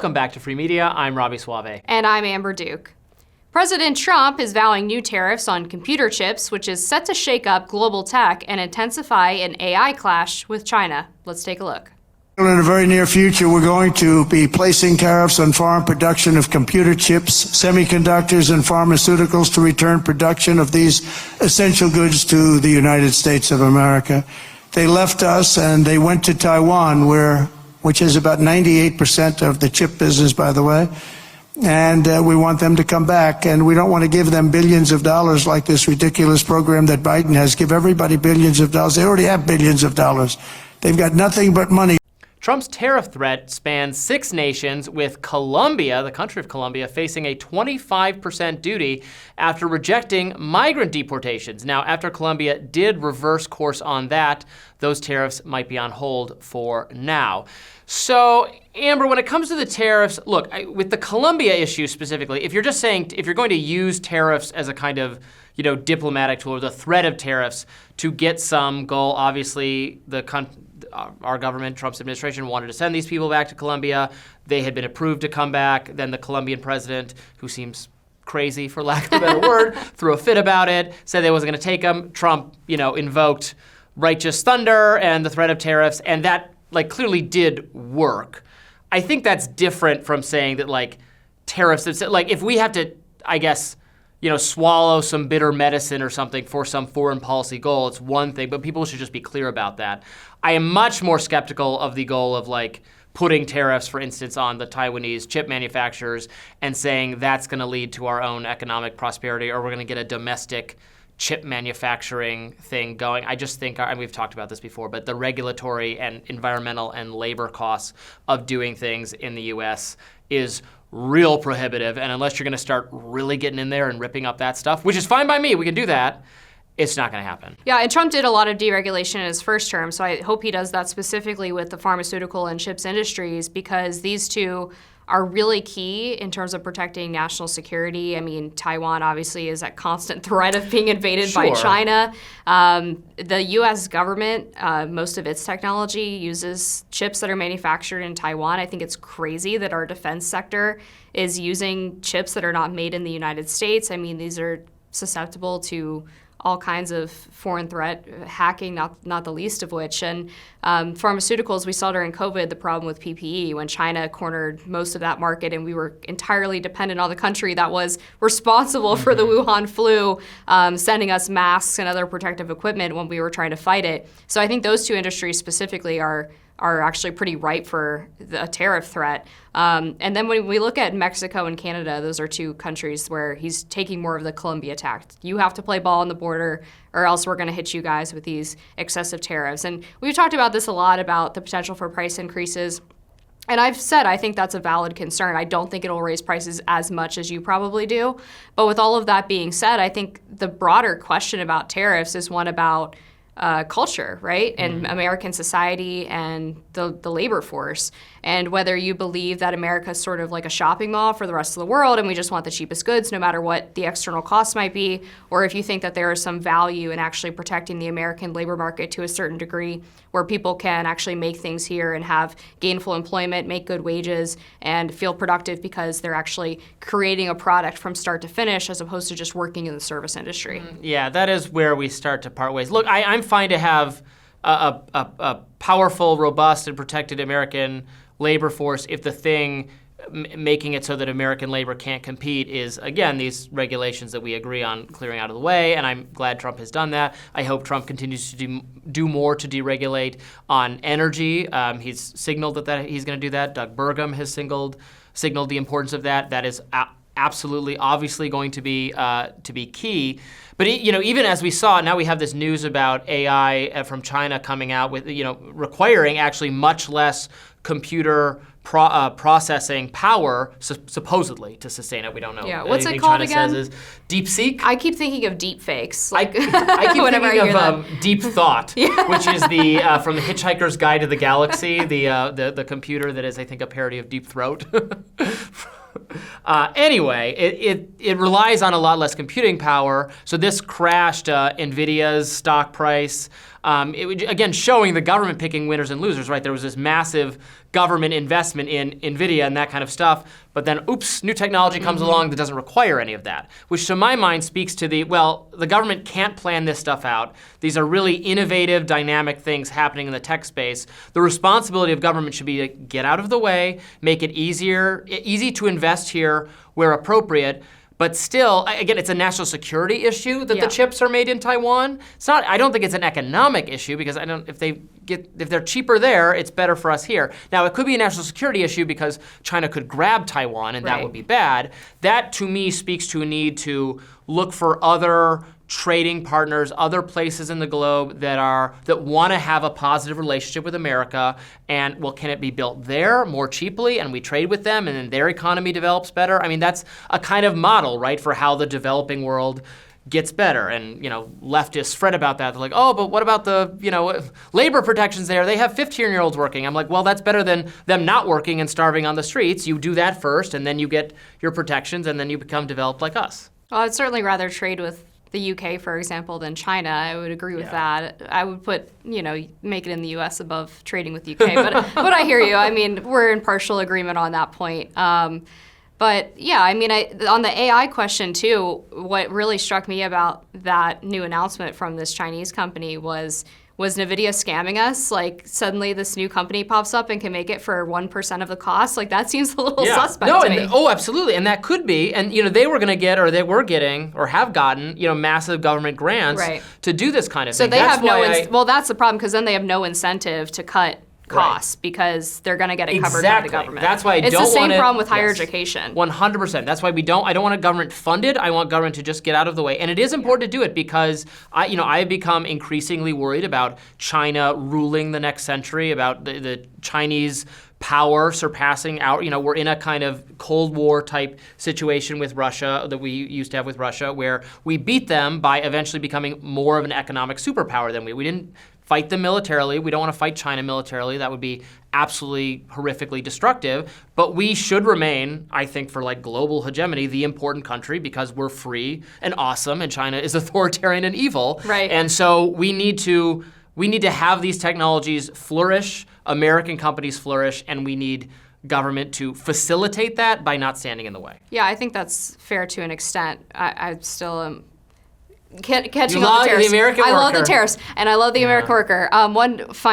Welcome back to Free Media. I'm Robby Soave. And I'm Amber Duke. President Trump is vowing new tariffs on computer chips, which is set to shake up global tech and intensify an AI clash with China. Let's take a look. In the very near future, we're going to be placing tariffs on foreign production of computer chips, semiconductors, and pharmaceuticals to return production of these essential goods to the United States of America. They left us and they went to Taiwan, which is about 98% of the chip business, by the way. And we want them to come back, and we don't want to give them billions of dollars like this ridiculous program that Biden has. Give everybody billions of dollars. They already have billions of dollars. They've got nothing but money. Trump's tariff threat spans 6 nations, with Colombia, the country of Colombia, facing a 25% duty after rejecting migrant deportations. Now, after Colombia did reverse course on that, those tariffs might be on hold for now. So, Amber, when it comes to the tariffs, look, with the Colombia issue specifically, if you're just saying, if you're going to use tariffs as a kind of, diplomatic tool, or the threat of tariffs to get some goal, obviously our government, Trump's administration, wanted to send these people back to Colombia. They had been approved to come back. Then the Colombian president, who seems crazy, for lack of a better word, threw a fit about it, said they wasn't going to take them. Trump, invoked righteous thunder and the threat of tariffs, and that clearly did work. I think that's different from saying that tariffs, if we have to, I guess, swallow some bitter medicine or something for some foreign policy goal, it's one thing, but people should just be clear about that. I am much more skeptical of the goal of putting tariffs, for instance, on the Taiwanese chip manufacturers and saying that's going to lead to our own economic prosperity, or we're going to get a domestic chip manufacturing thing going. I just think, and we've talked about this before, but the regulatory and environmental and labor costs of doing things in the US is real prohibitive. And unless you're going to start really getting in there and ripping up that stuff, which is fine by me, we can do that, it's not going to happen. Yeah, and Trump did a lot of deregulation in his first term, so I hope he does that specifically with the pharmaceutical and chips industries, because these two are really key in terms of protecting national security. I mean, Taiwan obviously is at constant threat of being invaded by China. The US government, most of its technology uses chips that are manufactured in Taiwan. I think it's crazy that our defense sector is using chips that are not made in the United States. I mean, these are susceptible to all kinds of foreign threat, hacking, not the least of which. And pharmaceuticals, we saw during COVID the problem with PPE when China cornered most of that market, and we were entirely dependent on the country that was responsible for the Wuhan flu, sending us masks and other protective equipment when we were trying to fight it. So I think those two industries specifically are actually pretty ripe for a tariff threat. And then when we look at Mexico and Canada, those are two countries where he's taking more of the Colombia tack. You have to play ball on the border, or else we're going to hit you guys with these excessive tariffs. And we've talked about this a lot, about the potential for price increases. And I've said I think that's a valid concern. I don't think it'll raise prices as much as you probably do. But with all of that being said, I think the broader question about tariffs is one about culture, right? And American society and the labor force. And whether you believe that America is sort of like a shopping mall for the rest of the world and we just want the cheapest goods no matter what the external costs might be, or if you think that there is some value in actually protecting the American labor market to a certain degree where people can actually make things here and have gainful employment, make good wages, and feel productive because they're actually creating a product from start to finish as opposed to just working in the service industry. Yeah, that is where we start to part ways. Look, I'm fine to have a powerful, robust, and protected American labor force if the thing making it so that American labor can't compete is, again, these regulations that we agree on clearing out of the way, and I'm glad Trump has done that. I hope Trump continues to do more to deregulate on energy. He's signaled that he's going to do that. Doug Burgum has signaled the importance of that. That is absolutely, obviously going to be key. But even as we saw, now we have this news about AI from China coming out with requiring actually much less computer processing power, supposedly, to sustain it. We don't know. Yeah, what's it called again? Says is DeepSeek. I keep thinking of deep fakes. I keep thinking of Deep Thought, which is the from the Hitchhiker's Guide to the Galaxy, the computer that is, I think, a parody of Deep Throat. Anyway, it relies on a lot less computing power. So this crashed NVIDIA's stock price. Again, showing the government picking winners and losers, right? There was this massive government investment in NVIDIA and that kind of stuff. But then, oops, new technology comes along that doesn't require any of that. Which to my mind speaks to the government can't plan this stuff out. These are really innovative, dynamic things happening in the tech space. The responsibility of government should be to get out of the way, make it easy to invest here where appropriate. But still, again, it's a national security issue that the chips are made in Taiwan. It's not. I don't think it's an economic issue because if they're cheaper there, it's better for us here. Now, it could be a national security issue because China could grab Taiwan, and that would be bad. That, to me, speaks to a need to look for other trading partners, other places in the globe that want to have a positive relationship with America. And can it be built there more cheaply and we trade with them and then their economy develops better? I mean, that's a kind of model, right, for how the developing world gets better. And, leftists fret about that. They're like, oh, but what about the, labor protections there? They have 15-year-olds working. I'm like, well, that's better than them not working and starving on the streets. You do that first and then you get your protections and then you become developed like us. Well, I'd certainly rather trade with the UK, for example, than China. I would agree with that. I would put, make it in the US above trading with the UK. But I hear you. I mean, we're in partial agreement on that point. But yeah, I mean, on the AI question too, what really struck me about that new announcement from this Chinese company was NVIDIA scamming us? Like, suddenly this new company pops up and can make it for 1% of the cost? Like, that seems a little suspect to me. Oh, absolutely. And that could be. And, they were going to get, or they were getting, or have gotten, massive government grants to do this kind of thing. So they have that's the problem, because then they have no incentive to cut costs because they're going to get it covered by the government. That's why it's the same problem with higher education. 100%. That's why I don't want a government funded. I want government to just get out of the way. And it is important to do it because I've become increasingly worried about China ruling the next century, about the Chinese power surpassing our, we're in a kind of Cold War type situation with Russia that we used to have with Russia, where we beat them by eventually becoming more of an economic superpower than we didn't fight them militarily. We don't want to fight China militarily. That would be absolutely horrifically destructive. But we should remain, I think, for global hegemony, the important country because we're free and awesome, and China is authoritarian and evil. Right. And so we need to have these technologies flourish, American companies flourish, and we need government to facilitate that by not standing in the way. Yeah, I think that's fair to an extent. I still am catching on the tariffs. The American worker. I love the tariffs, and I love the American worker. One final